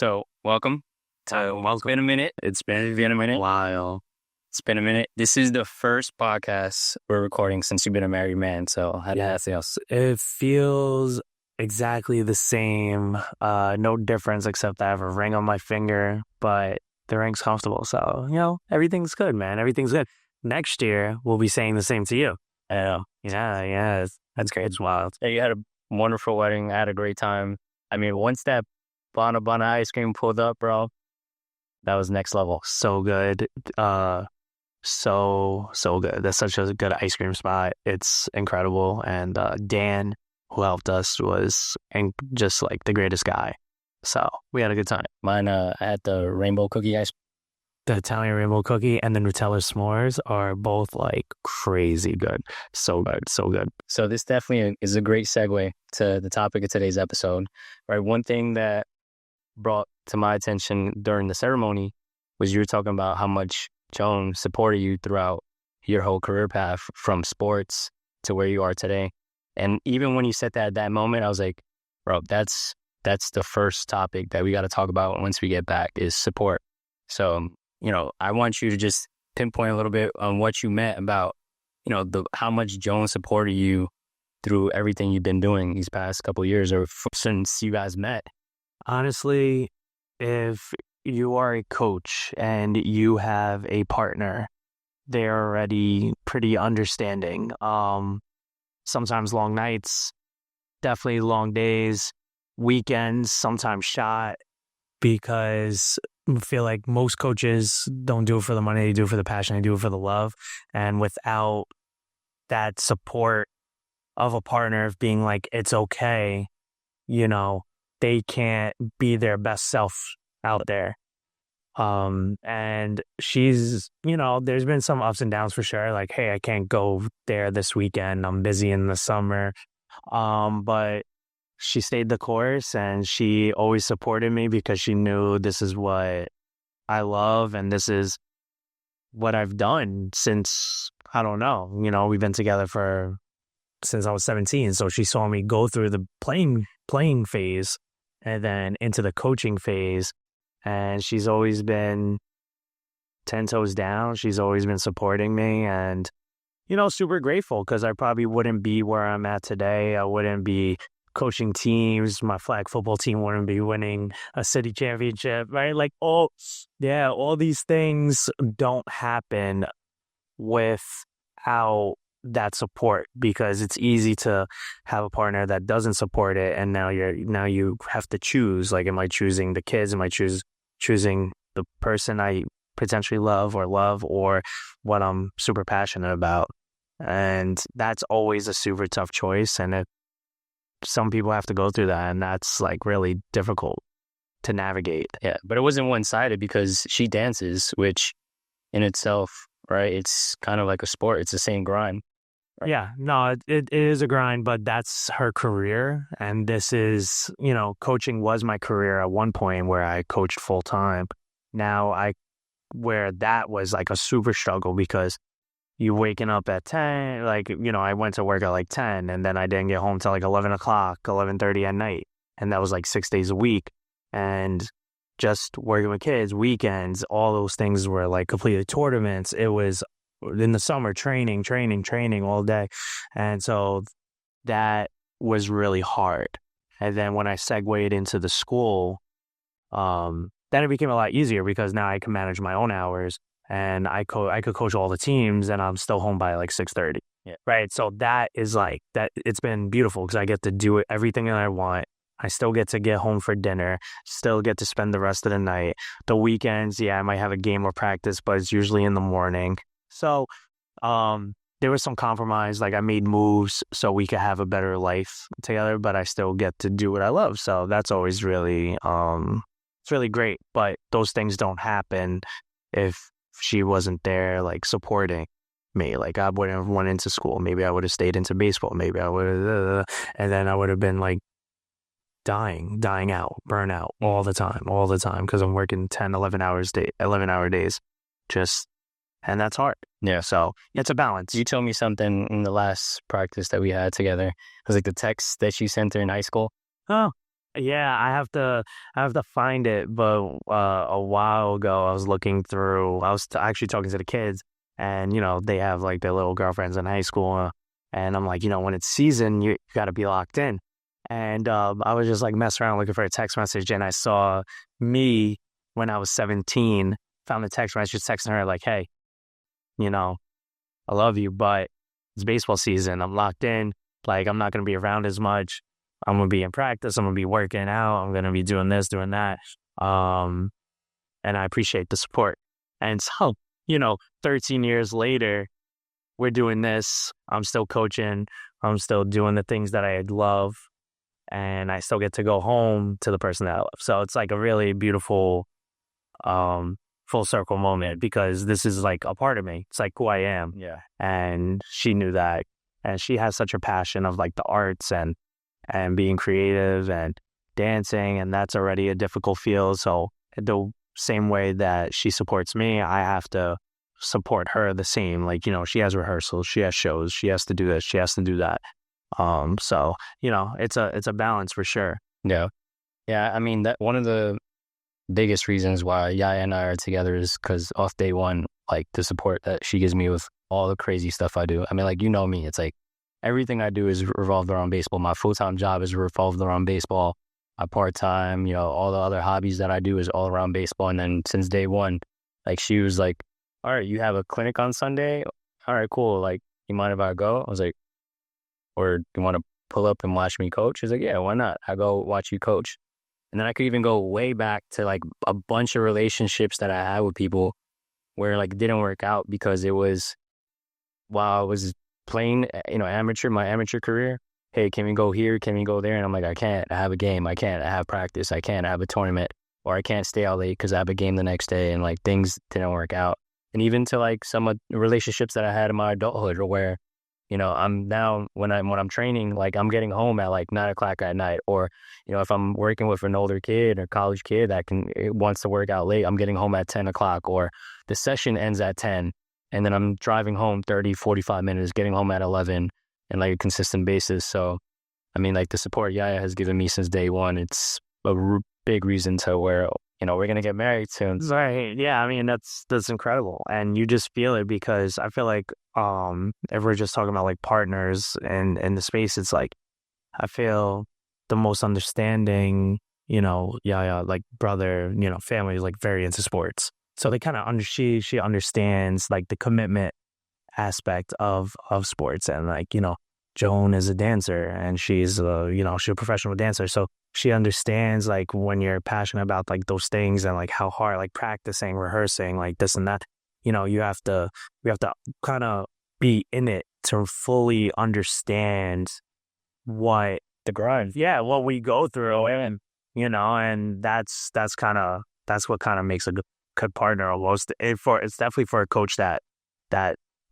So, welcome. It's been a minute. It's been a minute. Wow. It's been a minute. This is the first podcast we're recording since you've been a married man. So, how do you feel? It feels exactly the same. No difference except that I have a ring on my finger, but the ring's comfortable. So, everything's good, man. Everything's good. Next year, we'll be saying the same to you. I know. Yeah. That's great. It's wild. Yeah, you had a wonderful wedding. I had a great time. I mean, once that Bana ice cream pulled up, bro, that was next level. So good. So good. That's such a good ice cream spot. It's incredible. And Dan, who helped us, was just like the greatest guy. So we had a good time. Mine, I had the rainbow cookie ice. The Italian rainbow cookie and the Nutella s'mores are both like crazy good. So good. So good. So this definitely is a great segue to the topic of today's episode, right? One thing that brought to my attention during the ceremony was you were talking about how much Joan supported you throughout your whole career path from sports to where you are today. And even when you said that at that moment, I was like, bro, that's the first topic that we got to talk about once we get back is support. So, I want you to just pinpoint a little bit on what you meant about, how much Joan supported you through everything you've been doing these past couple of years or since you guys met. Honestly, if you are a coach and you have a partner, they're already pretty understanding. Sometimes long nights, definitely long days, weekends, sometimes shot, because I feel like most coaches don't do it for the money, they do it for the passion, they do it for the love. And without that support of a partner of being like, it's okay, they can't be their best self out there. And she's, there's been some ups and downs for sure. Like, hey, I can't go there this weekend. I'm busy in the summer. But she stayed the course and she always supported me because she knew this is what I love and this is what I've done since, I don't know, we've been together since I was 17. So she saw me go through the playing phase and then into the coaching phase. And she's always been 10 toes down. She's always been supporting me and, super grateful because I probably wouldn't be where I'm at today. I wouldn't be coaching teams. My flag football team wouldn't be winning a city championship, right? Like, all these things don't happen without that support because it's easy to have a partner that doesn't support it. And now you have to choose, like, am I choosing the kids? Am I choosing the person I potentially love or what I'm super passionate about? And that's always a super tough choice. And some people have to go through that, and that's like really difficult to navigate. Yeah, but it wasn't one-sided because she dances, which in itself, right, it's kind of like a sport. It's the same grind. Right? Yeah, no, it is a grind, but that's her career. And this is, coaching was my career at one point where I coached full time. Now where that was like a super struggle because you waking up at 10, like, I went to work at like 10 and then I didn't get home till like 11 o'clock, 11:30 at night. And that was like 6 days a week. And just working with kids, weekends, all those things were like completed tournaments. It was in the summer, training all day. And so that was really hard. And then when I segued into the school, then it became a lot easier because now I can manage my own hours and I could coach all the teams and I'm still home by like 6:30. Yeah. Right. So that is like that. It's been beautiful because I get to do everything that I want. I still get to get home for dinner, still get to spend the rest of the night. The weekends, I might have a game or practice, but it's usually in the morning. So there was some compromise, like I made moves so we could have a better life together, but I still get to do what I love. So that's always really, it's really great. But those things don't happen if she wasn't there, like supporting me. Like I wouldn't have went into school. Maybe I would have stayed into baseball. Maybe I would have, and then I would have been like dying out, burnout all the time because I'm working 10, 11-hour days and that's hard. Yeah. So it's a balance. You told me something in the last practice that we had together. It was like the text that you sent her in high school. Oh, Yeah, I have to find it, but a while ago I was looking through. I was actually talking to the kids, and they have like their little girlfriends in high school, and I'm like, when it's season, you got to be locked in. And I was just like messing around looking for a text message, and I saw me when I was 17. Found the text message texting her like, "Hey, you know, I love you, but it's baseball season. I'm locked in. Like, I'm not going to be around as much. I'm going to be in practice. I'm going to be working out. I'm going to be doing this, doing that. Um, and I appreciate the support." And so, 13 years later, we're doing this. I'm still coaching. I'm still doing the things that I love. And I still get to go home to the person that I love. So it's like a really beautiful um full circle moment because this is like a part of me. It's like who I am. Yeah. And she knew that. And she has such a passion of like the arts and being creative and dancing, and that's already a difficult field. So the same way that she supports me, I have to support her the same. Like, she has rehearsals, she has shows, she has to do this, she has to do that. So, it's a balance for sure. Yeah. Yeah. I mean, that one of the biggest reasons why Yaya and I are together is because off day one, like the support that she gives me with all the crazy stuff I do. I mean, like, me, it's like everything I do is revolved around baseball. My full-time job is revolved around baseball. My part-time, all the other hobbies that I do is all around baseball. And then since day one, like she was like, all right, you have a clinic on Sunday? All right, cool. Like, you mind if I go? I was like, or you want to pull up and watch me coach? She's like, yeah, why not? I go watch you coach. And then I could even go way back to like a bunch of relationships that I had with people where like it didn't work out because it was while I was playing, my amateur career. Hey, can we go here? Can we go there? And I'm like, I can't. I have a game. I can't. I have practice. I can't. I have a tournament, or I can't stay out late because I have a game the next day. And like things didn't work out. And even to like some of the relationships that I had in my adulthood, or where I'm now when I'm training, like I'm getting home at like 9 o'clock at night, or if I'm working with an older kid or college kid that wants to work out late, I'm getting home at 10 o'clock, or the session ends at 10, and then I'm driving home 30, 45 minutes, getting home at 11, and like a consistent basis. So, I mean, like the support Yaya has given me since day one, it's a big reason to where we're gonna get married soon. Right. Yeah. I mean, that's incredible. And you just feel it because I feel like, if we're just talking about like partners and in the space, it's like, I feel the most understanding, yeah, like brother, family is like very into sports. So they kind of she understands like the commitment aspect of sports, and like, Joan is a dancer and she's she's a professional dancer. So she understands like when you're passionate about like those things and like how hard like practicing, rehearsing, like this and that, we have to kind of be in it to fully understand what The grind. yeah, what we go through. And that's what kind of makes a good partner almost. It's definitely for a coach that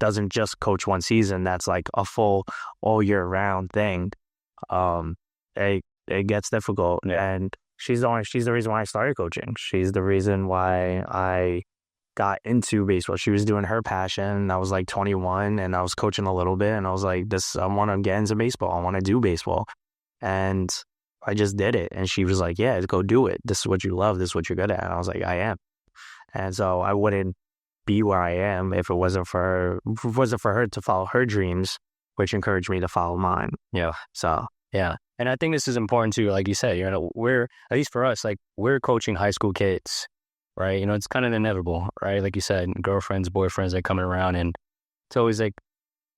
doesn't just coach one season. That's like a full all year round thing. Um, it gets difficult, Yeah. and she's the reason why I started coaching. She's the reason why I got into baseball. She was doing her passion. I was like 21 and I was coaching a little bit, and I was like, I want to get into baseball. I want to do baseball. And I just did it. And she was like, yeah, go do it. This is what you love. This is what you're good at. And I was like, I am. And so I wouldn't be where I am if it wasn't for her to follow her dreams, which encouraged me to follow mine. Yeah. So Yeah. And I think this is important too. Like you said, we're, at least for us, like we're coaching high school kids, right? It's kind of inevitable, right? Like you said, girlfriends, boyfriends are coming around, and it's always like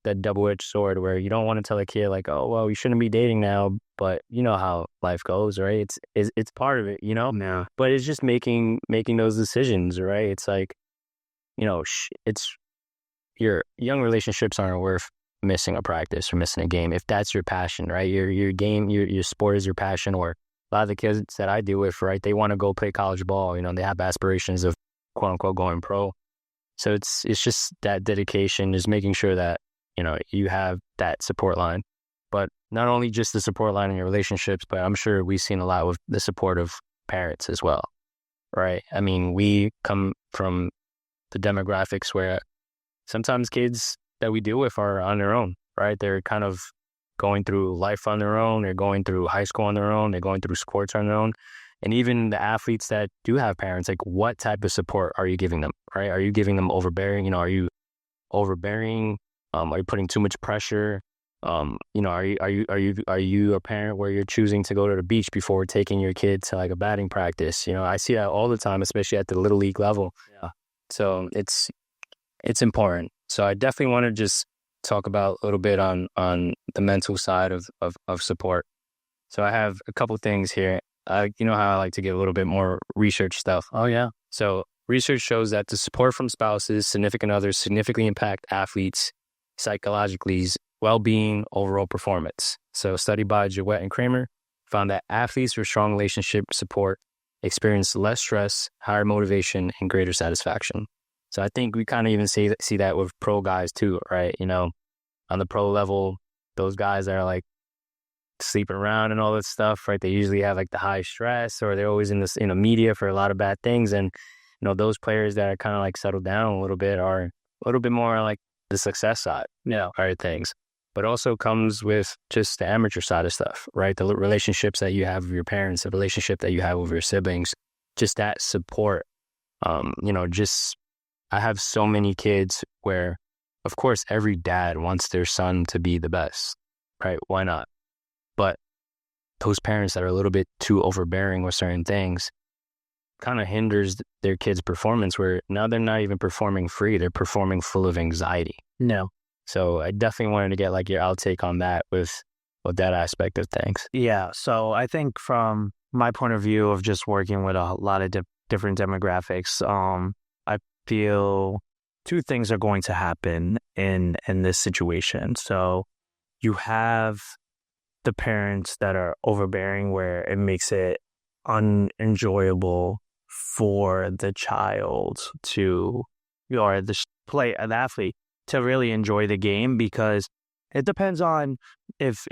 that double-edged sword where you don't want to tell a kid like, oh, well, you shouldn't be dating now, but you know how life goes, right? It's part of it, yeah, but it's just making those decisions, right? It's like, it's your young relationships aren't worth missing a practice or missing a game if that's your passion, right? Your game, your sport is your passion. Or a lot of the kids that I deal with, right, they want to go play college ball. They have aspirations of quote unquote going pro. So it's just that dedication, is making sure that you have that support line, but not only just the support line in your relationships, but I'm sure we've seen a lot with the support of parents as well, right? I mean, we come from the demographics where sometimes kids that we deal with are on their own, right? They're kind of going through life on their own, they're going through high school on their own, they're going through sports on their own. And even the athletes that do have parents, like what type of support are you giving them, right? Are you giving them overbearing? Are you overbearing? Are you putting too much pressure? Are you a parent where you're choosing to go to the beach before taking your kid to like a batting practice? I see that all the time, especially at the little league level. Yeah. So it's important. So I definitely want to just talk about a little bit on the mental side of support. So I have a couple things here. You know how I like to get a little bit more research stuff. Oh, yeah. So research shows that the support from spouses, significant others significantly impact athletes' psychologically well-being, overall performance. So a study by Jewett and Kramer found that athletes with strong relationship support experience less stress, higher motivation, and greater satisfaction. So I think we kind of even see that with pro guys too, right? On the pro level, those guys that are like sleeping around and all that stuff, right? They usually have like the high stress, or they're always in this media for a lot of bad things. And those players that are kind of like settled down a little bit are a little bit more like the success side, right, things. But also comes with just the amateur side of stuff, right? The relationships that you have with your parents, the relationship that you have with your siblings, just that support. Just I have so many kids where, of course, every dad wants their son to be the best, right? Why not? But those parents that are a little bit too overbearing with certain things kind of hinders their kids' performance, where now they're not even performing free, they're performing full of anxiety. No. So I definitely wanted to get like your outtake on that with that aspect of things. Yeah. So I think from my point of view of just working with a lot of different demographics, I feel two things are going to happen in this situation. So you have the parents that are overbearing, where it makes it unenjoyable for the child to, or the athlete to really enjoy the game, because it depends on if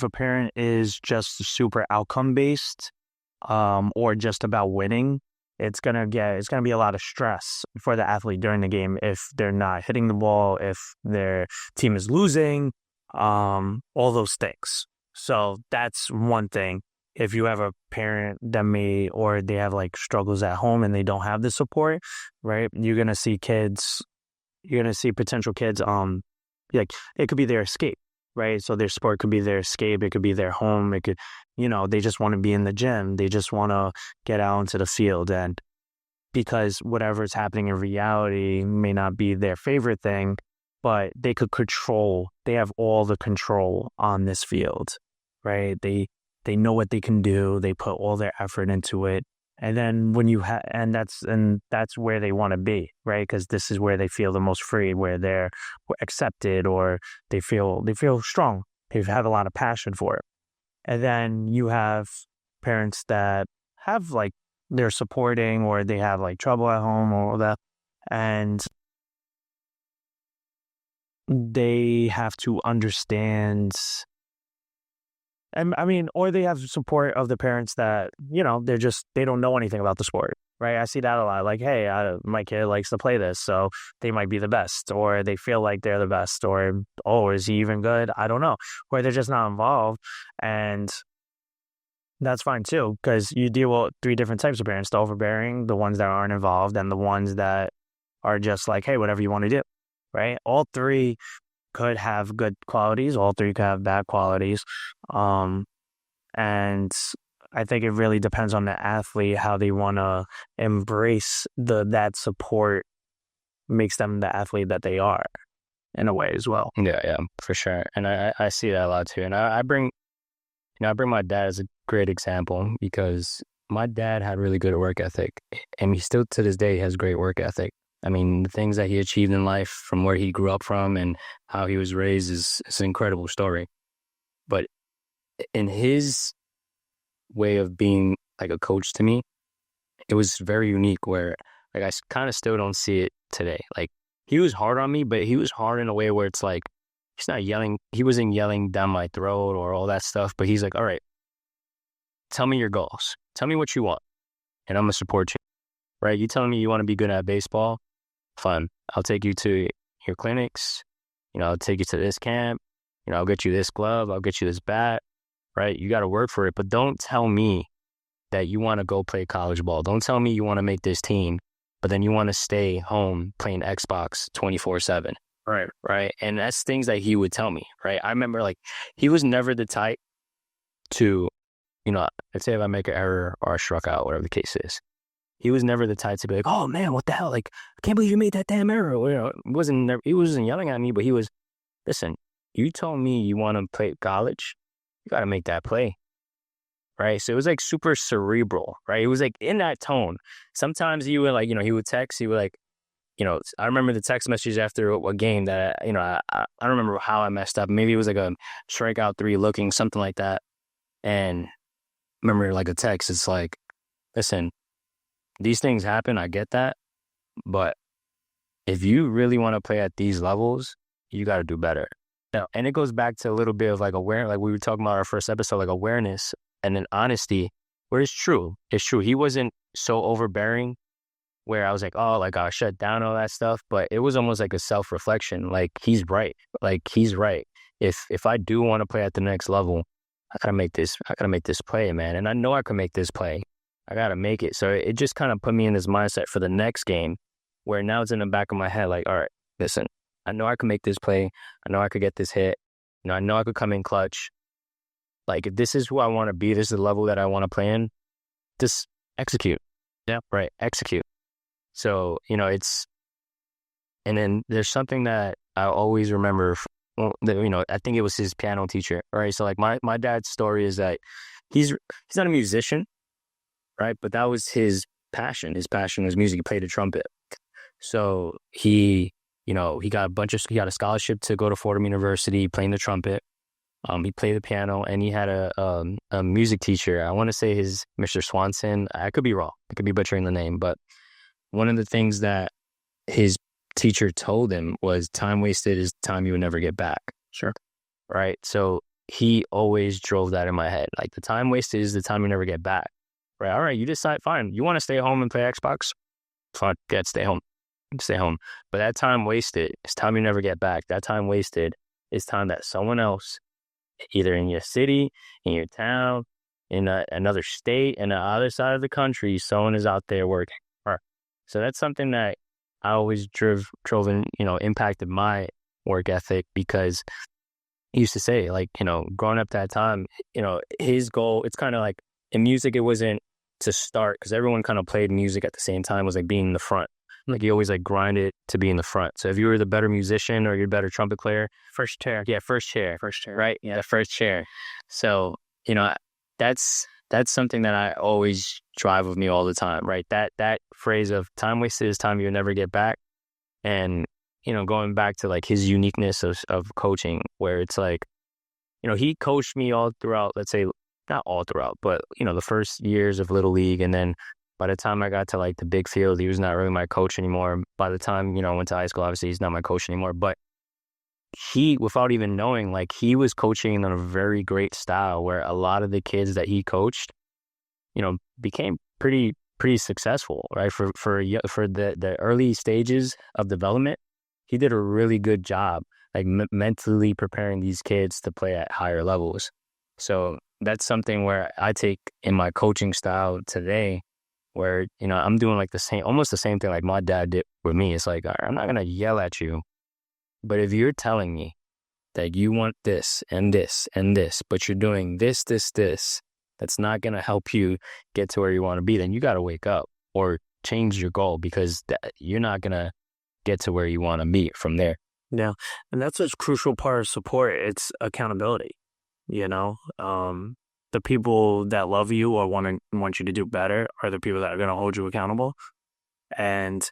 a parent is just super outcome based, or just about winning. It's gonna be a lot of stress for the athlete during the game if they're not hitting the ball, if their team is losing, all those things. So that's one thing. If you have a parent that or they have like struggles at home and they don't have the support, right? You're gonna see potential kids, like it could be their escape, right? So their sport could be their escape. It could be their home. It could, they just want to be in the gym. They just want to get out into the field. And because whatever's happening in reality may not be their favorite thing, but they have all the control on this field, right? They know what they can do. They put all their effort into it. And then when that's where they want to be, right? Because this is where they feel the most free, where they're accepted, or they feel strong. They have a lot of passion for it. And then you have parents that have like they're supporting, or they have like trouble at home or all that, and they have to understand. I mean, or they have support of the parents that, they don't know anything about the sport, right? I see that a lot. Like, hey, my kid likes to play this, so they might be the best, or they feel like they're the best, or, oh, is he even good? I don't know. Or they're just not involved. And that's fine too, because you deal with three different types of parents: the overbearing, the ones that aren't involved, and the ones that are just like, hey, whatever you want to do, right? All three could have good qualities. All three could have bad qualities. And I think it really depends on the athlete, how they want to embrace that support makes them the athlete that they are in a way as well. Yeah, for sure. And I see that a lot too. And I bring my dad as a great example, because my dad had really good work ethic, and he still to this day has great work ethic. I mean, the things that he achieved in life from where he grew up from and how he was raised is an incredible story. But in his way of being like a coach to me, it was very unique, where like I kind of still don't see it today. Like, he was hard on me, but he was hard in a way where it's like, he's not yelling. He wasn't yelling down my throat or all that stuff, but he's like, all right, tell me your goals. Tell me what you want, and I'm going to support you, right? You telling me you want to be good at baseball? Fun. I'll take you to your clinics. I'll take you to this camp. I'll get you this glove, I'll get you this bat, right? You got to work for it. But don't tell me that you want to go play college ball. Don't tell me you want to make this team, but then you want to stay home playing Xbox 24/7. Right. Right. And that's things that he would tell me. Right. I remember like he was never the type to, let's say if I make an error or I struck out, whatever the case is. He was never the type to be like, oh man, what the hell? Like, I can't believe you made that damn error. He wasn't yelling at me, but he was, listen, you told me you want to play college. You got to make that play. Right. So it was like super cerebral. Right. It was like in that tone. Sometimes he would like, he would text, he would like, I remember the text message after a game that, I don't remember how I messed up. Maybe it was like a strikeout 3 looking, something like that. And remember like a text, it's like, listen, these things happen. I get that. But if you really want to play at these levels, you got to do better. Yeah. And it goes back to a little bit of like awareness, like we were talking about our first episode, like awareness and then honesty, where it's true. It's true. He wasn't so overbearing where I was like, oh, like I'll shut down all that stuff. But it was almost like a self-reflection. Like he's right. If I do want to play at the next level, I gotta make this play, man. And I know I can make this play. I gotta make it. So it just kind of put me in this mindset for the next game where now it's in the back of my head, like, all right, listen, I know I can make this play. I know I could get this hit. I know I could come in clutch. Like, if this is who I want to be, this is the level that I want to play in, just execute. Yeah. Right. Execute. So, and then there's something that I always remember, I think it was his piano teacher. Right. So like my dad's story is that he's not a musician. Right. But that was his passion. His passion was music. He played the trumpet. So he got a scholarship to go to Fordham University playing the trumpet. He played the piano and he had a music teacher. I want to say his Mr. Swanson. I could be wrong. I could be butchering the name, but one of the things that his teacher told him was time wasted is time you would never get back. Sure. Right. So he always drove that in my head. Like the time wasted is the time you never get back. Right. All right. You decide, fine. You want to stay home and play Xbox? Fine. Stay home. Stay home. But that time wasted is time you never get back. That time wasted is time that someone else, either in your city, in your town, in another state, in the other side of the country, someone is out there working. So that's something that I always drove and, impacted my work ethic because he used to say, like, growing up that time, his goal, it's kind of like in music, it wasn't to start because everyone kind of played music at the same time, was like being in the front. Like he always like grinded to be in the front. So if you were the better musician or you're a better trumpet player, first chair. Yeah, first chair. First chair. Right? Yeah, the first chair. So, that's something that I always drive with me all the time, right? That phrase of time wasted is time you'll never get back. And, going back to like his uniqueness of coaching, where it's like, he coached me all throughout, let's say, not all throughout, but, the first years of Little League. And then by the time I got to like the big field, he was not really my coach anymore. By the time, I went to high school, obviously he's not my coach anymore. But he, without even knowing, like he was coaching in a very great style where a lot of the kids that he coached, became pretty successful, right? For the early stages of development, he did a really good job, like mentally preparing these kids to play at higher levels. So that's something where I take in my coaching style today, where I'm doing like almost the same thing like my dad did with me. It's like, all right, I'm not gonna yell at you. But if you're telling me that you want this and this and this, but you're doing this, that's not going to help you get to where you want to be, then you got to wake up or change your goal because you're not going to get to where you want to be from there. Yeah. And that's a crucial part of support. It's accountability. The people that love you or want you to do better are the people that are going to hold you accountable. And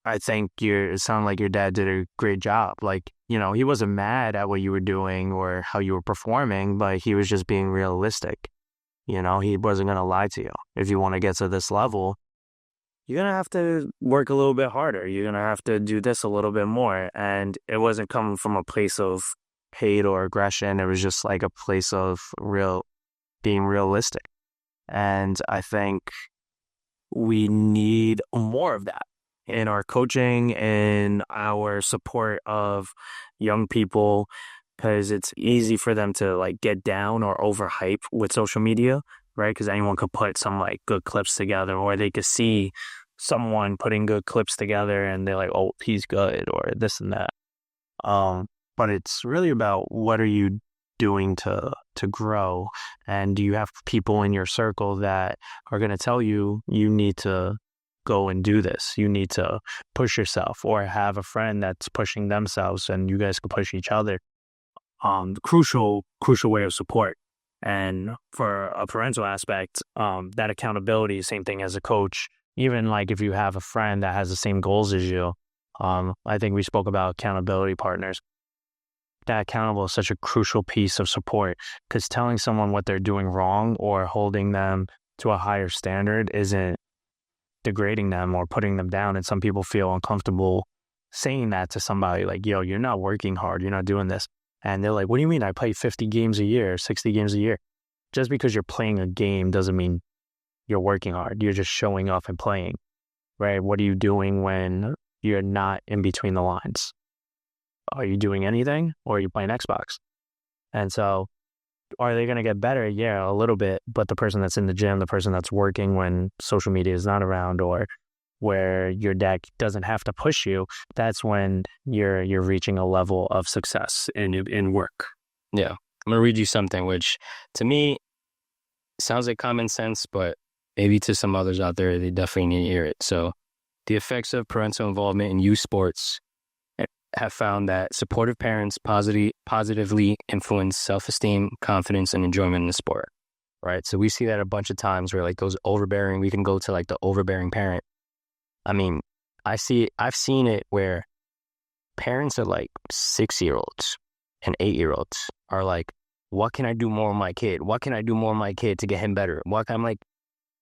I think it sounded like your dad did a great job. Like, he wasn't mad at what you were doing or how you were performing, but he was just being realistic. He wasn't going to lie to you. If you want to get to this level, you're going to have to work a little bit harder. You're going to have to do this a little bit more. And it wasn't coming from a place of hate or aggression. It was just like a place of being realistic. And I think we need more of that in our coaching, in our support of young people, because it's easy for them to like get down or overhype with social media, right? Because anyone could put some like good clips together, or they could see someone putting good clips together and they're like, oh, he's good, or this and that. Um, but it's really about what are you doing to grow, and do you have people in your circle that are going to tell you you need to go and do this, you need to push yourself, or have a friend that's pushing themselves and you guys can push each other. Crucial way of support. And for a parental aspect, that accountability, same thing as a coach. Even like if you have a friend that has the same goals as you, I think we spoke about accountability partners. That accountable is such a crucial piece of support, because telling someone what they're doing wrong or holding them to a higher standard isn't degrading them or putting them down. And some people feel uncomfortable saying that to somebody, like, yo, you're not working hard, you're not doing this. And they're like, what do you mean? I play 50 games a year, 60 games a year. Just because you're playing a game doesn't mean you're working hard. You're just showing up and playing, right? What are you doing when you're not in between the lines? Are you doing anything, or are you playing Xbox? And so are they going to get better? Yeah, a little bit. But the person that's in the gym, the person that's working when social media is not around, or where your dad doesn't have to push you, that's when you're reaching a level of success in work. Yeah. I'm going to read you something which to me sounds like common sense, but maybe to some others out there, they definitely need to hear it. So the effects of parental involvement in youth sports have found that supportive parents positively influence self-esteem, confidence, and enjoyment in the sport, right? So we see that a bunch of times where like those overbearing, we can go to like the overbearing parent. I mean, I've seen it where parents are like 6-year-olds and 8-year-olds are like, what can I do more with my kid? What can I do more with my kid to get him better? I'm like,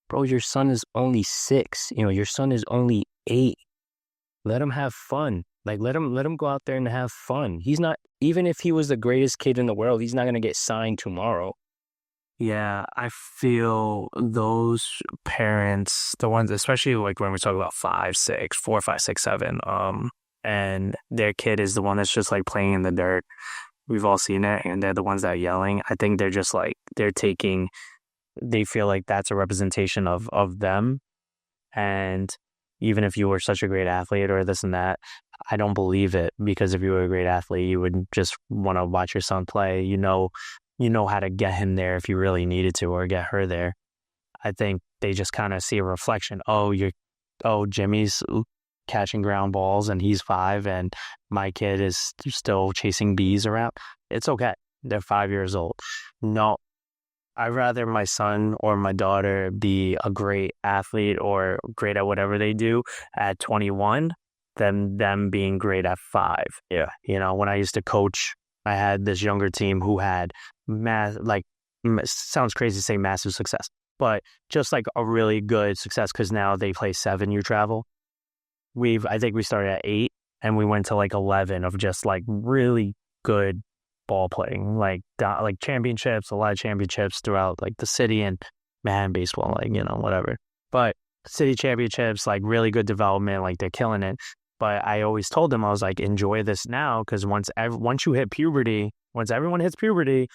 bro, your son is only 6. Your son is only 8. Let him have fun. Like, let him go out there and have fun. He's not, even if he was the greatest kid in the world, he's not going to get signed tomorrow. Yeah, I feel those parents, the ones, especially like when we talk about 5, 6, 4, 5, 6, 7, and their kid is the one that's just like playing in the dirt. We've all seen it, and they're the ones that are yelling. I think they're just like, they feel like that's a representation of them. And even if you were such a great athlete or this and that, I don't believe it, because if you were a great athlete, you would just want to watch your son play. You know how to get him there if you really needed to, or get her there. I think they just kind of see a reflection. Oh, Jimmy's catching ground balls and he's 5, and my kid is still chasing bees around. It's okay. They're 5 years old. No, I'd rather my son or my daughter be a great athlete or great at whatever they do at 21 than them being great at 5. Yeah. When I used to coach, I had this younger team who had sounds crazy to say massive success, but just like a really good success, because now they play 7-year travel. I think we started at 8 and we went to like 11 of just like really good ball playing, like championships, a lot of championships throughout like the city, and man, baseball, like, whatever. But city championships, like really good development, like they're killing it. But I always told them, I was like, enjoy this now, because once you hit puberty, once everyone hits puberty,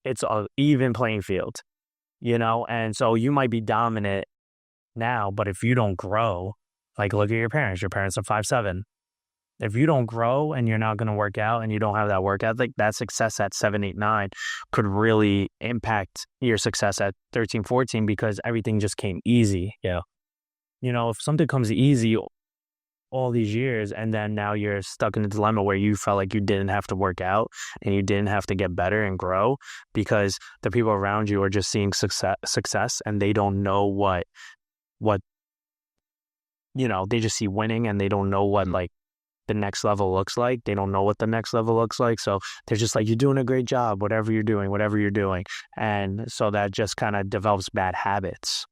it's an even playing field, and so you might be dominant now, but if you don't grow, like look at your parents are 5'7". If you don't grow and you're not going to work out and you don't have that work ethic, that success at 7, 8, 9 could really impact your success at 13, 14, because everything just came easy. Yeah. If something comes easy all these years and then now you're stuck in a dilemma where you felt like you didn't have to work out and you didn't have to get better and grow, because the people around you are just seeing success and they don't know what they just see winning and they don't know what like the next level looks like. They don't know what the next level looks like. So they're just like, you're doing a great job, whatever you're doing. And so that just kind of develops bad habits.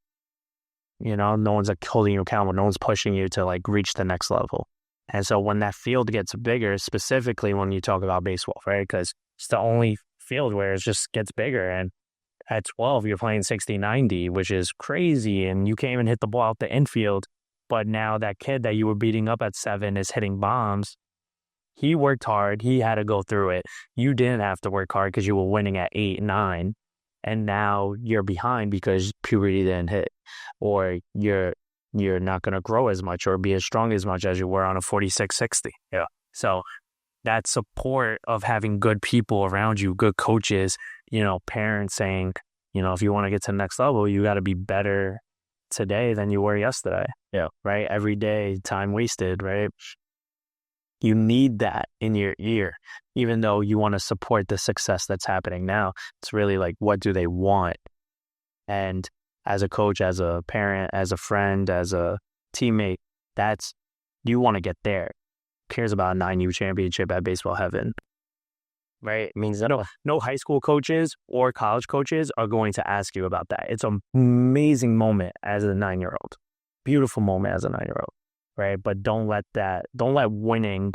No one's like holding you accountable. No one's pushing you to like reach the next level. And so when that field gets bigger, specifically when you talk about baseball, right? Because it's the only field where it just gets bigger. And at 12, you're playing 60, 90, which is crazy. And you can't even hit the ball out the infield. But now that kid that you were beating up at 7 is hitting bombs. He worked hard. He had to go through it. You didn't have to work hard because you were winning at 8, 9, and now you're behind because puberty didn't hit, or you're not going to grow as much or be as strong as much as you were on a 46-60. Yeah. So that support of having good people around you, good coaches, parents saying, if you want to get to the next level, you got to be better today than you were yesterday. Yeah. Right. Every day, time wasted. Right. You need that in your ear, even though you want to support the success that's happening now. It's really like, what do they want? And as a coach, as a parent, as a friend, as a teammate, you want to get there. Who cares about a 9U championship at baseball heaven? Right? It means no high school coaches or college coaches are going to ask you about that. It's an amazing moment as a 9-year-old. Beautiful moment as a 9-year-old. Right? But don't let winning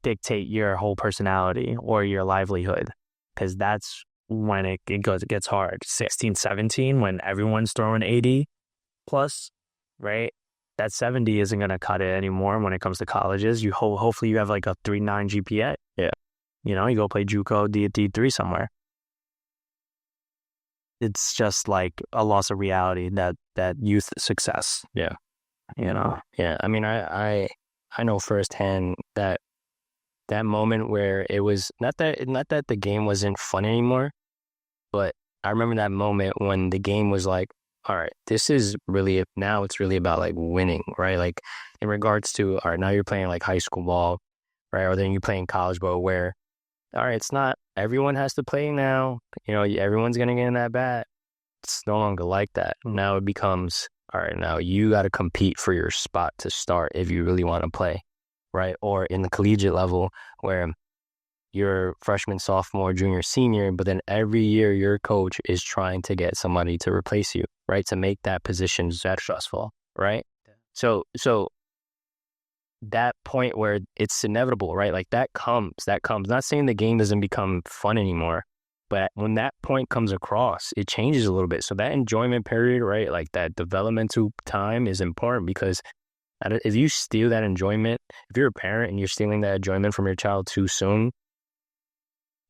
dictate your whole personality or your livelihood, because that's when it gets hard. 16, 17, when everyone's throwing 80 plus, right? That 70 isn't going to cut it anymore when it comes to colleges. Hopefully you have like a 3.9 GPA. Yeah. You go play JUCO, D3 somewhere. It's just like a loss of reality, that youth success. Yeah. Yeah. I mean, I know firsthand that moment where it was not that the game wasn't fun anymore, but I remember that moment when the game was like, all right, this is really, now it's really about like winning, right? Like in regards to, all right, now you're playing like high school ball, right? Or then you're playing college ball where, all right, it's not, everyone has to play now, everyone's going to get in that bat. It's no longer like that. Now it becomes, all right, now you got to compete for your spot to start if you really want to play, right? Or in the collegiate level where you're freshman, sophomore, junior, senior, but then every year your coach is trying to get somebody to replace you, right? To make that position that stressful, right? So that point where it's inevitable, right? Like that comes. Not saying the game doesn't become fun anymore, but when that point comes across, it changes a little bit. So that enjoyment period, right? Like that developmental time is important, because if you steal that enjoyment, if you're a parent and you're stealing that enjoyment from your child too soon,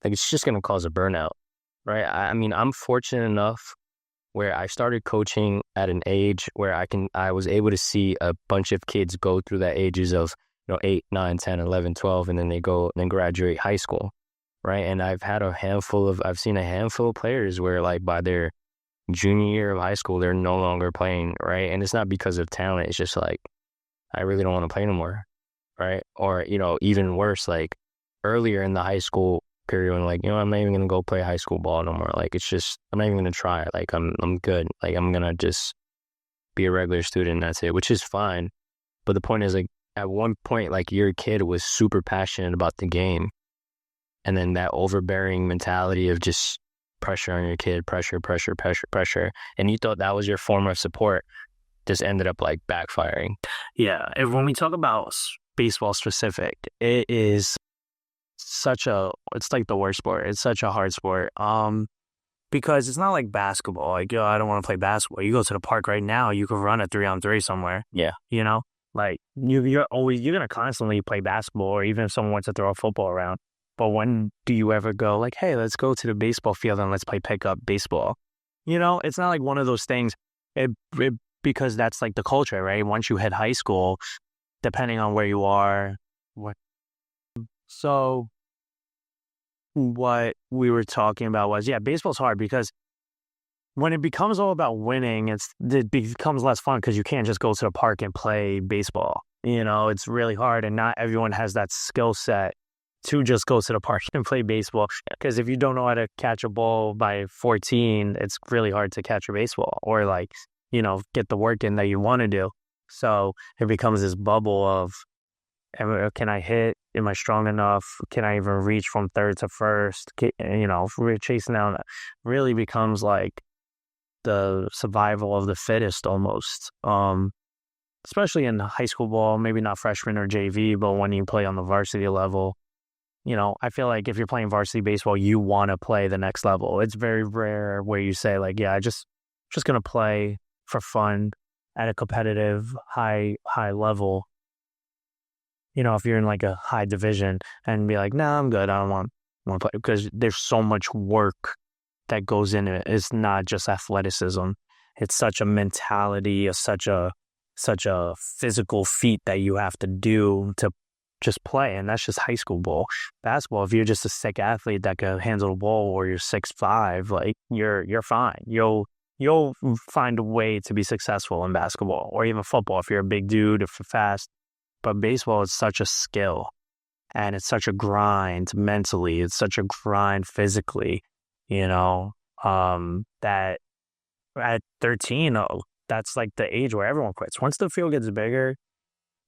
like it's just going to cause a burnout, right? I mean, I'm fortunate enough where I started coaching at an age where I was able to see a bunch of kids go through that ages of, 8, 9, 10, 11, 12, and then they go and then graduate high school, right? And I've seen a handful of players where like by their junior year of high school, they're no longer playing, right? And it's not because of talent. It's just like, I really don't want to play no more, right? Or, even worse, like earlier in the high school period when like, I'm not even going to go play high school ball no more. Like, it's just, I'm not even going to try. Like, I'm good. Like, I'm going to just be a regular student and that's it, which is fine. But the point is, like, at one point, like, your kid was super passionate about the game. And then that overbearing mentality of just pressure on your kid, pressure. And you thought that was your form of support, just ended up like backfiring. Yeah. And when we talk about baseball specific, it is it's like the worst sport. It's such a hard sport. Because it's not like basketball. Like, I don't want to play basketball. You go to the park right now, you could run a 3-on-3 somewhere. Yeah. Like you're going to constantly play basketball, or even if someone wants to throw a football around. But when do you ever go like, hey, let's go to the baseball field and let's play pickup baseball? It's not like one of those things because that's like the culture, right? Once you hit high school, depending on where you are. So what we were talking about was, baseball's hard because when it becomes all about winning, it becomes less fun because you can't just go to the park and play baseball. It's really hard, and not everyone has that skill set to just go to the park and play baseball. Because if you don't know how to catch a ball by 14, it's really hard to catch a baseball or get the work in that you want to do. So it becomes this bubble of, can I hit? Am I strong enough? Can I even reach from third to first? If we're chasing down, really becomes like the survival of the fittest almost. Especially in high school ball, maybe not freshman or JV, but when you play on the varsity level, I feel like if you're playing varsity baseball, you want to play the next level. It's very rare where you say like, I just going to play for fun at a competitive high level. if you're in like a high division and be like, nah, I'm good. I don't want to play because there's so much work that goes into it. It's not just athleticism. It's such a mentality, such a physical feat that you have to do to just play. And that's just high school ball. Basketball, if you're just a sick athlete that can handle the ball or you're 6'5", like you're fine. You'll find a way to be successful in basketball or even football if you're a big dude, if you're fast. But baseball is such a skill and it's such a grind mentally. It's such a grind physically, that at 13, that's like the age where everyone quits. Once the field gets bigger,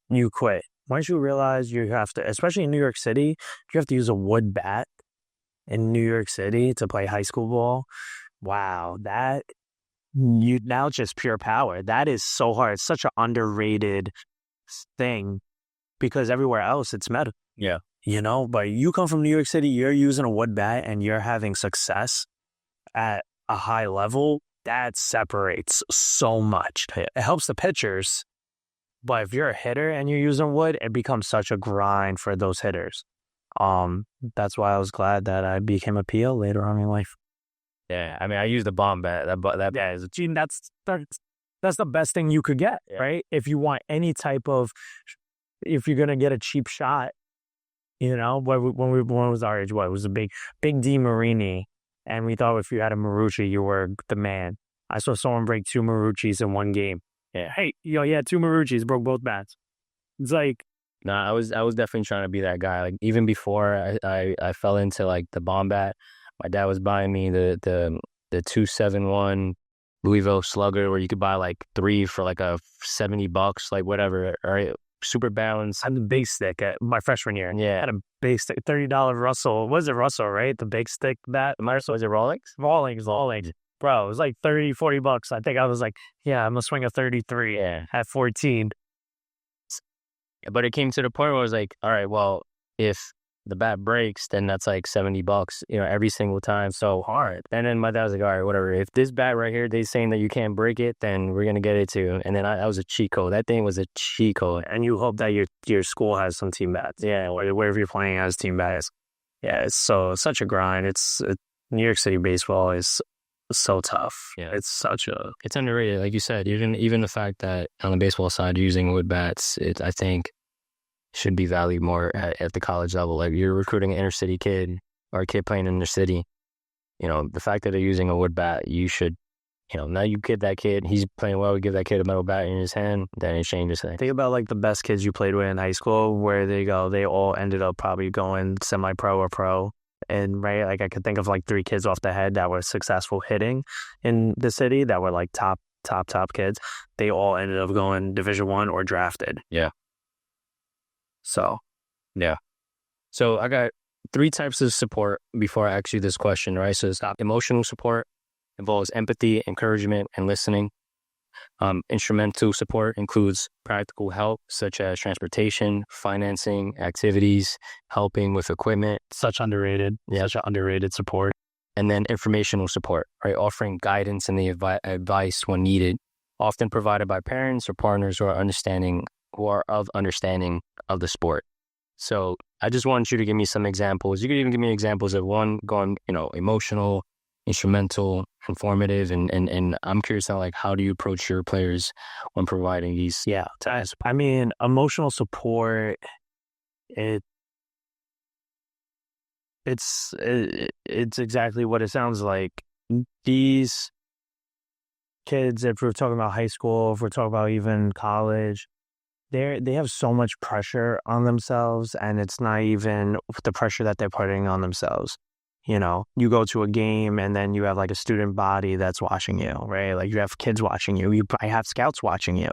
you quit. Once you realize you have to, especially in New York City, you have to use a wood bat in New York City to play high school ball. Wow, now it's just pure power. That is so hard. It's such an underrated thing because everywhere else it's metal. Yeah. But you come from New York City, you're using a wood bat and you're having success at a high level. That separates so much. It helps the pitchers, but if you're a hitter and you're using wood, it becomes such a grind for those hitters. That's why I was glad that I became a PL later on in life. Yeah, I mean, I used the bomb bat. That's the best thing you could get, right? If you want any type of, if you're gonna get a cheap shot, when was our age? What, it was a big D Marini, and we thought if you had a Marucci, you were the man. I saw someone break 2 Maruccis in one game. Yeah. Hey, yeah, 2 Maruccis, broke both bats. It's like, I was definitely trying to be that guy. Like even before I fell into like the bomb bat, my dad was buying me the 271 Louisville Slugger where you could buy like 3 for like a $70, like whatever. Right, super balanced. I had the big stick at my freshman year. Yeah, I had a big stick, $30 Russell. Was it Russell? Right, the big stick bat. Was it Rawlings? Rawlings. Bro, it was like $30-$40. I think I was like, yeah, I'm gonna swing a 33 at 14. But it came to the point where I was like, all right, well, if the bat breaks, then that's like $70, every single time. So hard. And then my dad was like, all right, whatever. If this bat right here, they saying that you can't break it, then we're going to get it too. And then that was a cheat code. That thing was a cheat code. And you hope that your school has some team bats. Yeah. Or wherever you're playing has team bats. Yeah. It's such a grind. New York City baseball is so tough. Yeah. It's underrated. Like you said, even the fact that on the baseball side, using wood bats, I think should be valued more at the college level. Like you're recruiting an inner city kid or a kid playing in the city, the fact that they're using a wood bat, you should, now you get that kid, he's playing well, we give that kid a metal bat in his hand, then it changes things. Think about like the best kids you played with in high school, where they all ended up probably going semi-pro or pro. And right, like I could think of like 3 kids off the head that were successful hitting in the city that were like top kids. They all ended up going Division I or drafted. Yeah. So, yeah. So I got 3 types of support before I ask you this question, right? So it's emotional support, involves empathy, encouragement, and listening. Instrumental support includes practical help, such as transportation, financing, activities, helping with equipment. Such underrated support. And then informational support, right? Offering guidance and the advice when needed, often provided by parents or partners who are of understanding of the sport. So I just want you to give me some examples. You could even give me examples of one going, emotional, instrumental, informative, and I'm curious now, like, how do you approach your players when providing these? Yeah, I mean, emotional support. It's exactly what it sounds like. These kids, if we're talking about high school, if we're talking about even college, they have so much pressure on themselves, and it's not even the pressure that they're putting on themselves. You go to a game and then you have like a student body that's watching you, right? Like you have kids watching you. You probably have scouts watching you.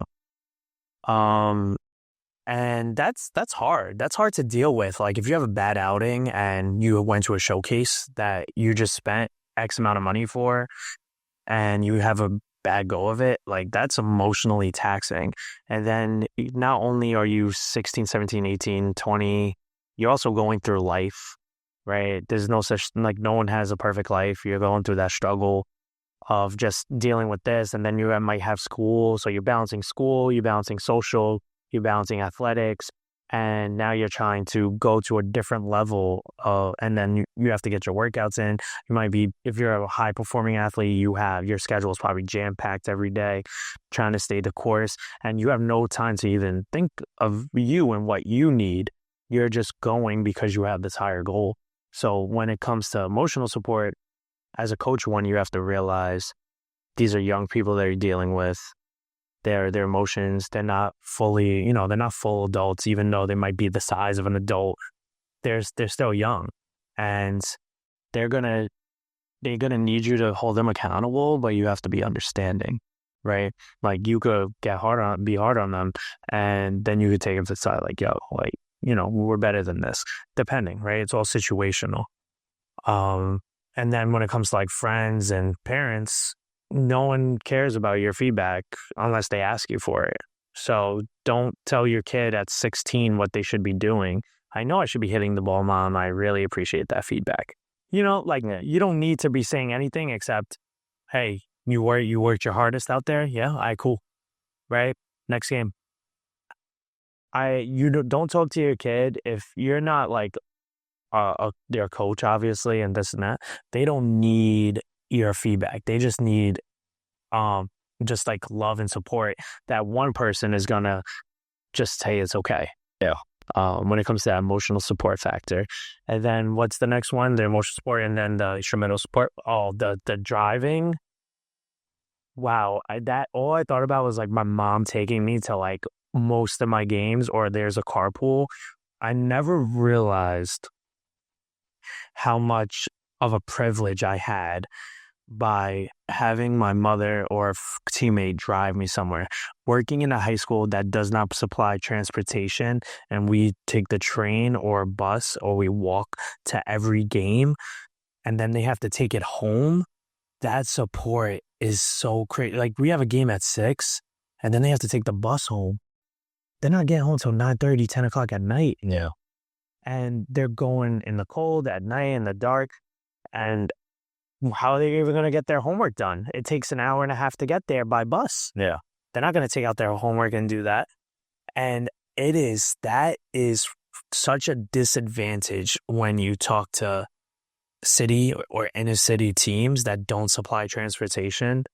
And that's hard. That's hard to deal with. Like if you have a bad outing and you went to a showcase that you just spent X amount of money for and you have a bad go of it, like that's emotionally taxing. And then not only are you 16, 17, 18, 20, you're also going through life, right? There's no such, like no one has a perfect life. You're going through that struggle of just dealing with this. And then you might have school. So you're balancing school, you're balancing social, you're balancing athletics. and now you're trying to go to a different level, and then you have to get your workouts in. You might be, if you're a high performing athlete, you have your schedule is probably jam packed every day, trying to stay the course, and you have no time to even think of you and what you need. You're just going because you have this higher goal. So when it comes to emotional support, as a coach, one, you have to realize these are young people that you're dealing with. Their emotions, they're not fully, they're not full adults, even though they might be the size of an adult. They're still young, and they're gonna need you to hold them accountable, but you have to be understanding, right? Like you could be hard on them, and then you could take them to the side, like, yo, like, we're better than this, depending, right? It's all situational. And then when it comes to like friends and parents, no one cares about your feedback unless they ask you for it. So don't tell your kid at 16 what they should be doing. I know I should be hitting the ball, Mom. I really appreciate that feedback. You don't need to be saying anything except, hey, you worked your hardest out there. Yeah, all right, cool. Right? Next game. Don't talk to your kid if you're not like their coach, obviously, and this and that. They don't need your feedback. They just need just like love and support. That one person is gonna just say it's okay. Yeah. When it comes to that emotional support factor. And then what's the next one? The emotional support, and then the instrumental support. Oh, the driving. Wow, all I thought about was like my mom taking me to like most of my games, or there's a carpool. I never realized how much of a privilege I had by having my mother or teammate drive me somewhere. Working in a high school that does not supply transportation, and we take the train or bus or we walk to every game, and then they have to take it home. That support is so crazy. Like we have a game at 6, and then they have to take the bus home. They're not getting home till 9:30, 10 o'clock at night. Yeah. And they're going in the cold at night, in the dark, and how are they even going to get their homework done? It takes an hour and a half to get there by bus. Yeah. They're not going to take out their homework and do that. And that is such a disadvantage when you talk to city or inner city teams that don't supply transportation,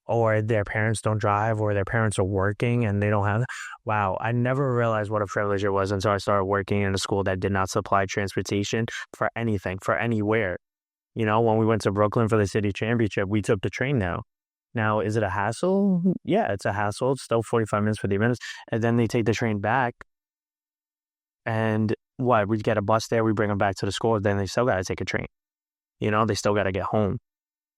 or their parents don't drive, or their parents are working and they don't have. Wow, I never realized what a privilege it was until I started working in a school that did not supply transportation for anything, for anywhere. When we went to Brooklyn for the city championship, we took the train now. Now, is it a hassle? Yeah, it's a hassle. It's still 45 minutes, 50 minutes. And then they take the train back. And we get a bus there, we bring them back to the school, then they still got to take a train. They still got to get home.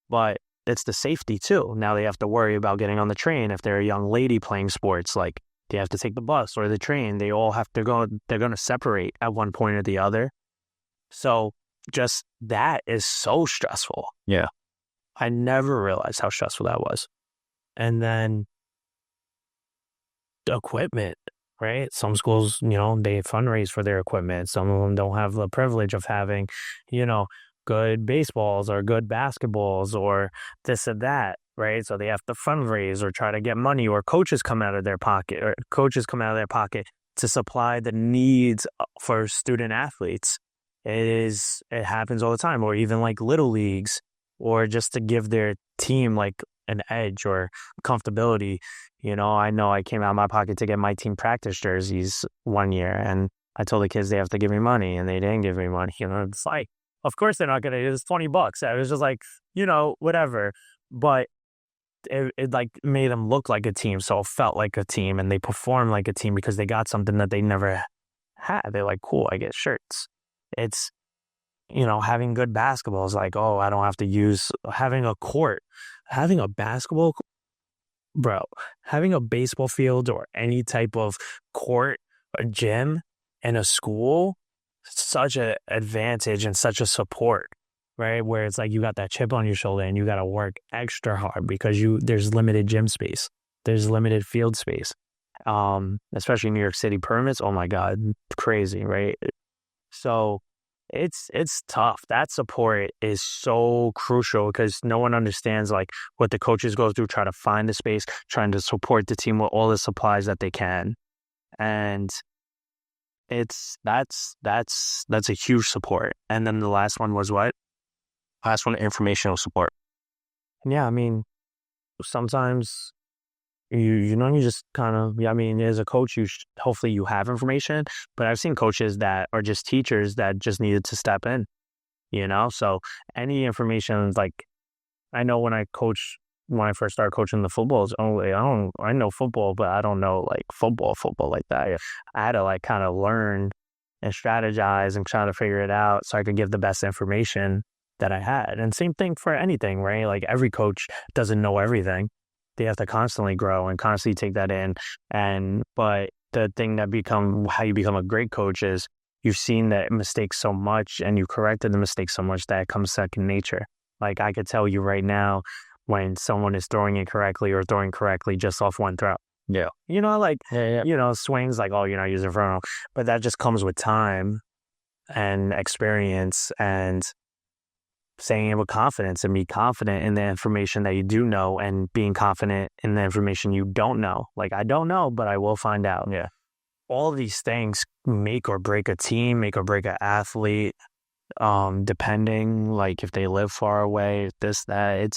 But it's the safety too. Now they have to worry about getting on the train. If they're a young lady playing sports, like they have to take the bus or the train. They all have to go. They're going to separate at one point or the other. So just that is so stressful. Yeah. I never realized how stressful that was. And then the equipment, right? Some schools, they fundraise for their equipment. Some of them don't have the privilege of having, good baseballs or good basketballs or this and that, right? So they have to fundraise or try to get money, or coaches come out of their pocket to supply the needs for student athletes. It happens all the time, or even like little leagues, or just to give their team like an edge or comfortability. I know I came out of my pocket to get my team practice jerseys one year, and I told the kids they have to give me money, and they didn't give me money. It's like, of course they're not going to, it's $20. I was just like, whatever. But it like made them look like a team. So it felt like a team, and they performed like a team because they got something that they never had. They're like, cool, I get shirts. It's, having good basketball is like, oh, I don't have to use having a court, having a basketball, bro, having a baseball field or any type of court, a gym in a school, such an advantage and such a support, right? Where it's like you got that chip on your shoulder and you got to work extra hard because there's limited gym space, there's limited field space, especially New York City permits. Oh my God, crazy, right? So it's tough. That support is so crucial because no one understands like what the coaches go through, try to find the space, trying to support the team with all the supplies that they can. And that's a huge support. And then the last one was what? Last one, informational support. Yeah, I mean, sometimes you just kind of, I mean, as a coach, hopefully you have information, but I've seen coaches that are just teachers that just needed to step in, so any information, like, I know when I first started coaching the football, I know football, but I don't know like football like that. Yeah. I had to like kind of learn and strategize and try to figure it out so I could give the best information that I had. And same thing for anything, right? Like every coach doesn't know everything. They have to constantly grow and constantly take that in. But the thing how you become a great coach is you've seen that mistake so much and you corrected the mistake so much that it comes second nature. Like I could tell you right now when someone is throwing incorrectly or throwing correctly just off one throw. Yeah. Swings like, oh, you're not using frontal. But that just comes with time and experience and saying it with confidence and be confident in the information that you do know and being confident in the information you don't know. Like, I don't know, but I will find out. Yeah. All of these things make or break a team, make or break an athlete, depending, like, if they live far away, this, that.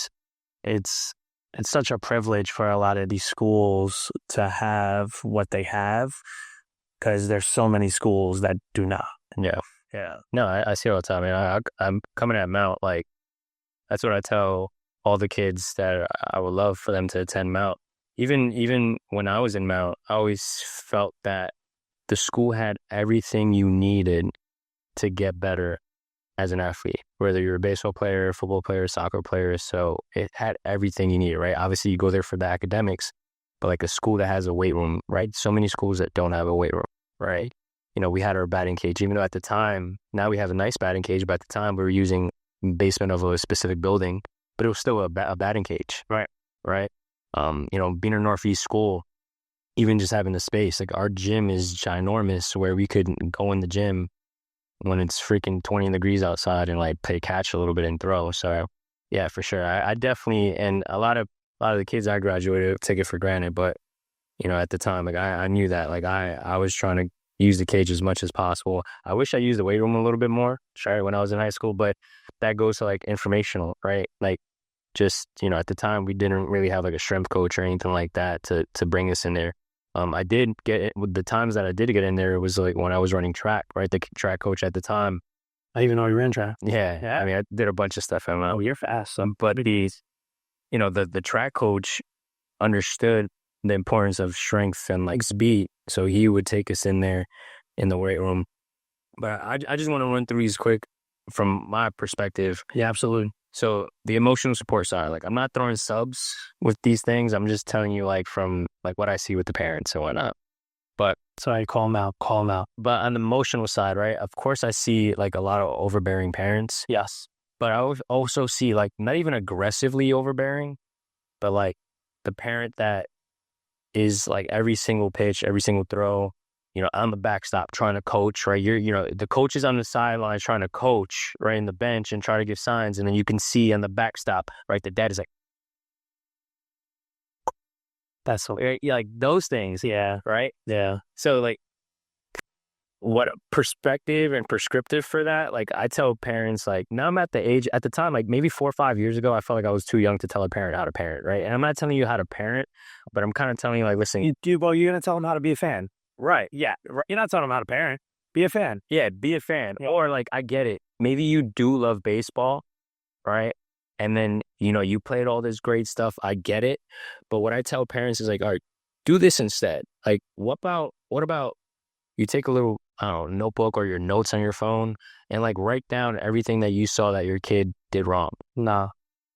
It's such a privilege for a lot of these schools to have what they have because there's so many schools that do not. Yeah. Yeah. No, I see it all the time. I'm coming at Mount, like, that's what I tell all the kids that I would love for them to attend Mount. Even when I was in Mount, I always felt that the school had everything you needed to get better as an athlete, whether you're a baseball player, football player, soccer player. So it had everything you needed, right? Obviously, you go there for the academics, but like a school that has a weight room, right? So many schools that don't have a weight room, right? We had our batting cage, even though at the time, now we have a nice batting cage, but at the time we were using basement of a specific building, but it was still a batting cage. Right. Right. Being a Northeast school, even just having the space, like our gym is ginormous where we could go in the gym when it's freaking 20 degrees outside and like play catch a little bit and throw. So yeah, for sure. I definitely, and a lot of the kids I graduated take it for granted, but at the time, like I knew that, like I was trying to use the cage as much as possible. I wish I used the weight room a little bit more, sure, when I was in high school, but that goes to like informational, right? Like just, at the time we didn't really have like a strength coach or anything like that to bring us in there. I did get it with the times that I did get in there. It was like when I was running track, right? The track coach at the time. I even know you ran track. Yeah. I mean, I did a bunch of stuff. Oh, you're fast. But the track coach understood the importance of strength and like speed. So he would take us in there in the weight room. But I just want to run through these quick from my perspective. Yeah, absolutely. So the emotional support side, like I'm not throwing subs with these things. I'm just telling you like from like what I see with the parents and whatnot. But sorry, call them out. But on the emotional side, right? Of course, I see like a lot of overbearing parents. Yes. But I also see like not even aggressively overbearing, but like the parent that is like every single pitch, every single throw, on the backstop trying to coach, right? The coach is on the sidelines trying to coach, right, in the bench and try to give signs. And then you can see on the backstop, right, the dad is like, that's so, like those things. Yeah. Right. Yeah. So like what perspective and prescriptive for that? Like I tell parents, like now I'm at the age at the time, like maybe 4 or 5 years ago, I felt like I was too young to tell a parent how to parent. Right. And I'm not telling you how to parent, but I'm kind of telling you like, listen, you're going to tell them how to be a fan. Right. Yeah. You're not telling them how to parent. Be a fan. Yeah. Be a fan. Yeah. Or like, I get it. Maybe you do love baseball. Right. And then, you played all this great stuff. I get it. But what I tell parents is like, all right, do this instead. Like, what about you take a little, I don't know, notebook or your notes on your phone and like write down everything that you saw that your kid did wrong. Nah.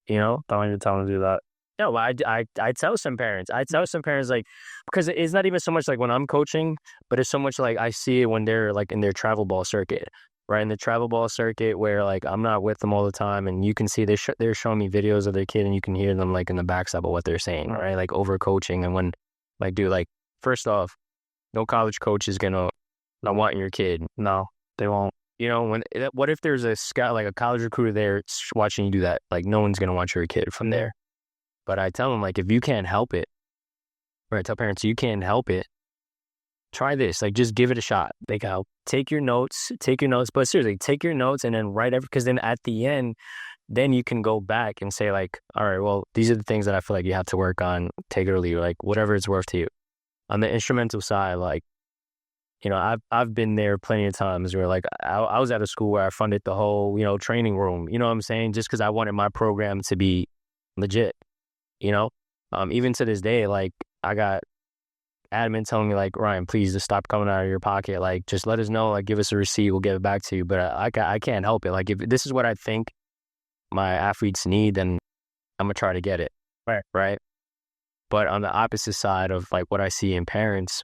Don't even tell them to do that. No, I tell some parents. Like, because it's not even so much like when I'm coaching, but it's so much like I see it when they're like in their travel ball circuit, right? In the travel ball circuit where like I'm not with them all the time and you can see they're showing me videos of their kid and you can hear them like in the backstop of what they're saying, right? Like over coaching. And when like, dude, like first off, no college coach is gonna not want your kid. No, they won't. What if there's a scout, like a college recruiter there watching you do that? Like no one's gonna want your kid from there. But I tell them, like, if you can't help it, or I tell parents, you can't help it, try this. Like, just give it a shot. Like, I'll take your notes, but seriously, take your notes and then write because then at the end, then you can go back and say like, all right, well, these are the things that I feel like you have to work on, take it or leave it, like whatever it's worth to you. On the instrumental side, like, I've been there plenty of times where like I was at a school where I funded the whole, training room, you know what I'm saying? Just because I wanted my program to be legit, you know? Even to this day, like I got admin telling me like, Ryan, please just stop coming out of your pocket. Like, just let us know, like give us a receipt, we'll give it back to you. But I can't help it. Like if this is what I think my athletes need, then I'm gonna try to get it. Right. But on the opposite side of like what I see in parents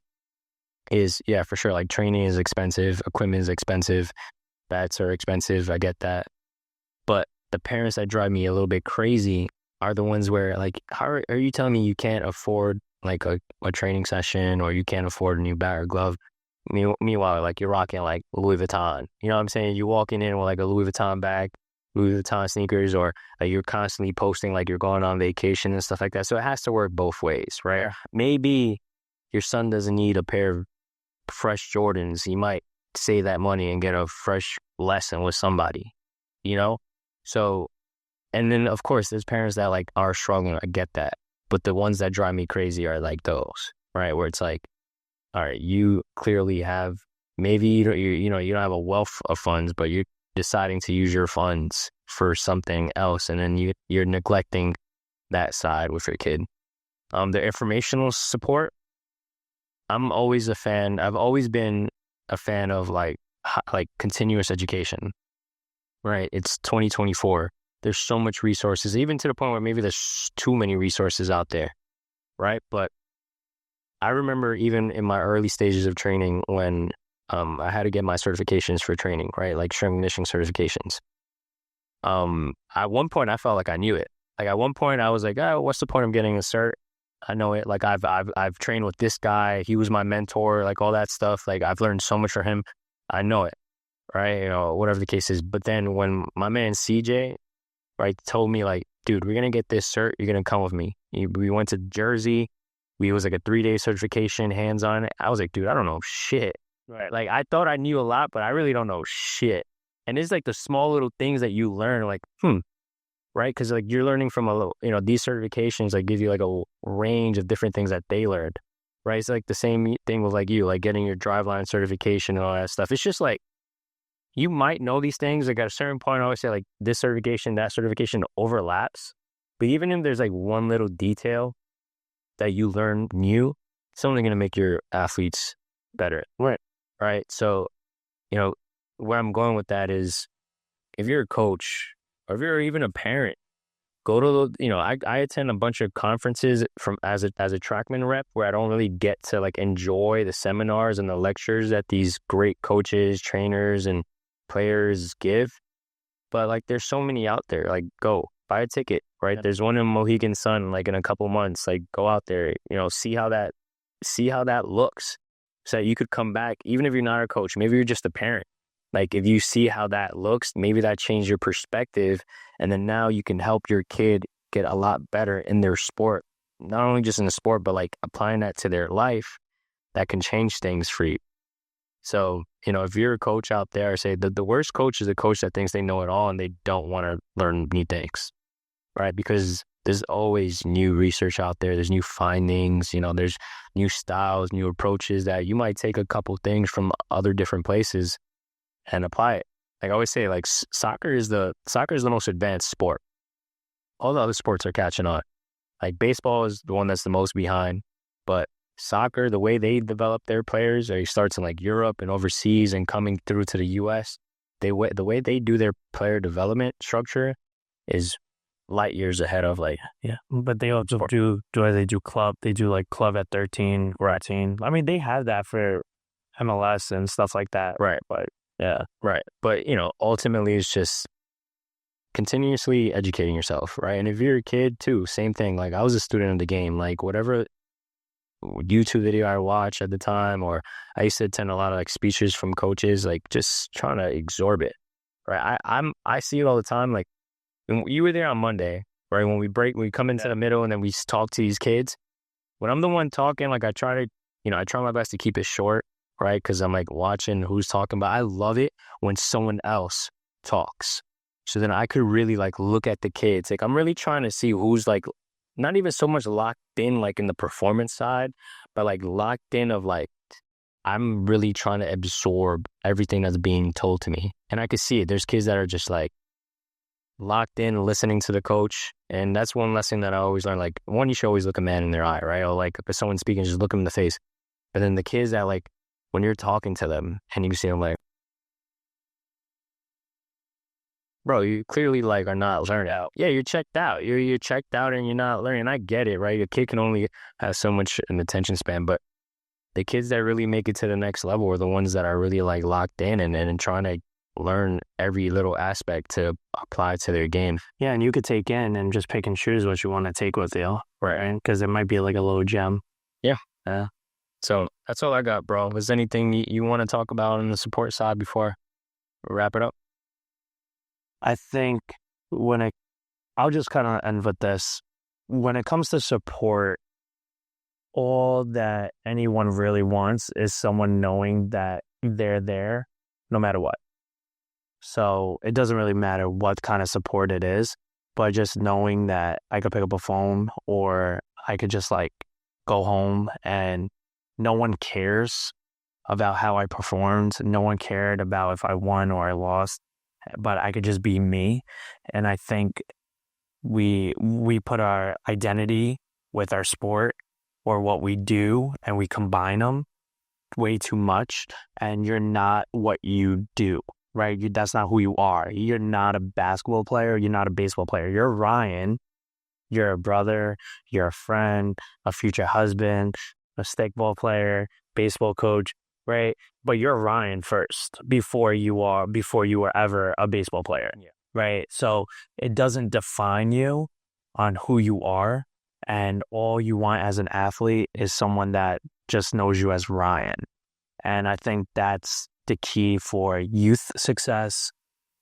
is, yeah, for sure. Like training is expensive, equipment is expensive, bats are expensive. I get that. But the parents that drive me a little bit crazy are the ones where like, how are you telling me you can't afford like a training session, or you can't afford a new bat or glove? Meanwhile, like you're rocking like Louis Vuitton. You know what I'm saying? You're walking in with like a Louis Vuitton bag, Louis Vuitton sneakers, or like you're constantly posting like you're going on vacation and stuff like that. So it has to work both ways, right? Yeah. Maybe your son doesn't need a pair of fresh Jordans. He might save that money and get a fresh lesson with somebody, So, and then of course there's parents that like are struggling. I get that. But the ones that drive me crazy are like those, right? Where it's like, all right, you clearly have, maybe you don't have a wealth of funds, but you're deciding to use your funds for something else, and then you're neglecting that side with your kid. The informational support, I'm always a fan. I've always been a fan of like continuous education, right? It's 2024. There's so much resources, even to the point where maybe there's too many resources out there, right? But I remember even in my early stages of training when I had to get my certifications for training, right? Like strength and conditioning certifications. At one point I felt like I knew it. Like at one point I was like, oh, what's the point of getting a cert? I know it. Like I've trained with this guy. He was my mentor, like all that stuff. Like I've learned so much from him. I know it, right? Whatever the case is. But then when my man CJ, right, told me like, dude, we're going to get this cert. You're going to come with me. We went to Jersey. It was like a 3-day certification, hands-on. I was like, dude, I don't know shit. Right. Like I thought I knew a lot, but I really don't know shit. And it's like the small little things that you learn, like, right? Because like you're learning from these certifications like give you like a range of different things that they learned, right? It's like the same thing with like you, like getting your driveline certification and all that stuff. It's just like, you might know these things. Like at a certain point, I always say like this certification, that certification overlaps. But even if there's like one little detail that you learn new, it's only going to make your athletes better. Right. So, where I'm going with that is if you're a coach or if you're even a parent, go to, I attend a bunch of conferences as a TrackMan rep where I don't really get to like enjoy the seminars and the lectures that these great coaches, trainers, and players give. But like there's so many out there. Like go buy a ticket, right? Yeah. There's one in Mohegan Sun like in a couple months. Like go out there, see how that looks, so that you could come back even if you're not a coach. Maybe you're just a parent. Like if you see how that looks, maybe that changed your perspective, and then now you can help your kid get a lot better in their sport. Not only just in the sport, but like applying that to their life, that can change things for you. So, if you're a coach out there, say the worst coach is a coach that thinks they know it all and they don't want to learn new things, right? Because there's always new research out there. There's new findings, there's new styles, new approaches that you might take a couple things from other different places and apply it. Like I always say, like soccer is the most advanced sport. All the other sports are catching on. Like baseball is the one that's the most behind, but soccer, the way they develop their players, it starts in like Europe and overseas and coming through to the US. The way they do their player development structure is light years ahead of like, yeah. But they also do club. They do like club at 13, 14. I mean, they have that for MLS and stuff like that. Right. But yeah. Right. But, ultimately it's just continuously educating yourself, right? And if you're a kid too, same thing. Like I was a student of the game, like whatever YouTube video I watched at the time, or I used to attend a lot of like speeches from coaches, like just trying to absorb it, right? I see it all the time. Like when you were there on Monday, right? When we come into the middle and then we talk to these kids. When I'm the one talking, like I try to I try my best to keep it short, right? Because I'm like watching who's talking, but I love it when someone else talks. So then I could really like look at the kids. Like I'm really trying to see who's like not even so much locked in like in the performance side, but like locked in of like I'm really trying to absorb everything that's being told to me. And I could see it. There's kids that are just like locked in, listening to the coach. And that's one lesson that I always learn. Like, one, you should always look a man in their eye, right? Or like if someone's speaking, just look them in the face. But then the kids that like, when you're talking to them and you see them like, bro, you clearly like are not learning out. Yeah, you're checked out. You're checked out and you're not learning. I get it, right? Your kid can only have so much an attention span, but the kids that really make it to the next level are the ones that are really like locked in and trying to learn every little aspect to apply to their game. Yeah, and you could take in and just pick and choose what you want to take with you, right? Because it might be like a little gem. Yeah. So that's all I got, bro. Was there anything you want to talk about on the support side before we wrap it up? I think I'll just kind of end with this. When it comes to support, all that anyone really wants is someone knowing that they're there no matter what. So it doesn't really matter what kind of support it is, but just knowing that I could pick up a phone or I could just like go home and no one cares about how I performed. No one cared about if I won or I lost, but I could just be me. And I think we put our identity with our sport or what we do and we combine them way too much, and you're not what you do, right? That's not who you are. You're not a basketball player. You're not a baseball player. You're Ryan. You're a brother. You're a friend, a future husband, a stickball player, baseball coach, right? But you're Ryan first before you were ever a baseball player, right? So it doesn't define you on who you are. And all you want as an athlete is someone that just knows you as Ryan. And I think that's the key for youth success,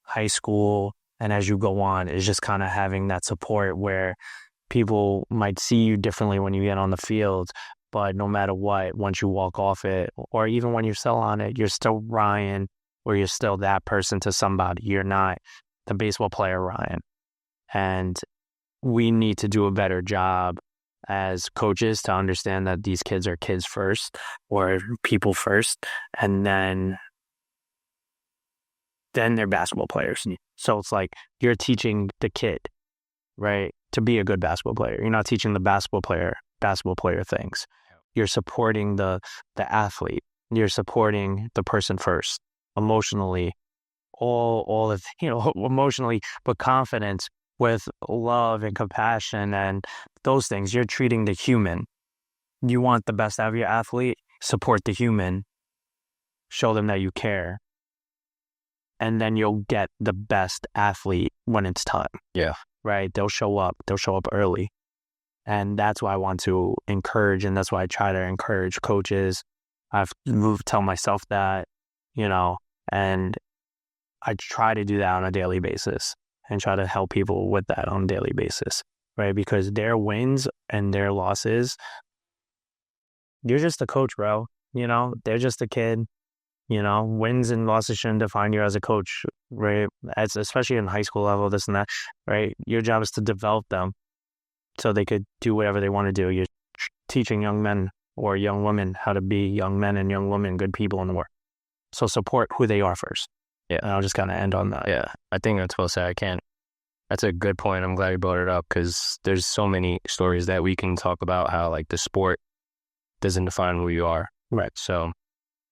high school, and as you go on, is just kind of having that support where people might see you differently when you get on the field, but no matter what, once you walk off it, or even when you're still on it, you're still Ryan, or you're still that person to somebody. You're not the baseball player Ryan. And we need to do a better job as coaches to understand that these kids are kids first or people first, and then they're basketball players. So it's like you're teaching the kid, right, to be a good basketball player. You're not teaching the basketball player things. You're supporting the athlete. You're supporting the person first, emotionally, all of emotionally, but confidence with love and compassion and those things. You're treating the human. You want the best out of your athlete, support the human, show them that you care, and then you'll get the best athlete when it's time. Yeah. Right? They'll show up early. And that's why I want to encourage, and that's why I try to encourage coaches. I've tell myself that, and I try to do that on a daily basis and try to help people with that on a daily basis, right? Because their wins and their losses, you're just a coach, bro. They're just a kid. Wins and losses shouldn't define you as a coach, right? Especially in high school level, this and that, right? Your job is to develop them so they could do whatever they want to do. You're teaching young men or young women how to be young men and young women, good people in the world. So support who they are first. Yeah. And I'll just kind of end on that. Yeah. I think that's well said. That's a good point. I'm glad you brought it up because there's so many stories that we can talk about how like the sport doesn't define who you are. Right. So,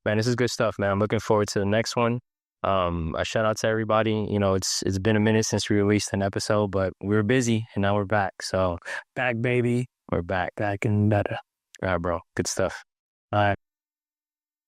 man, this is good stuff, man. I'm looking forward to the next one. A shout out to everybody. It's been a minute since we released an episode, but we were busy and now we're back. So back, baby. We're back. Back and better. All right, bro. Good stuff. All right.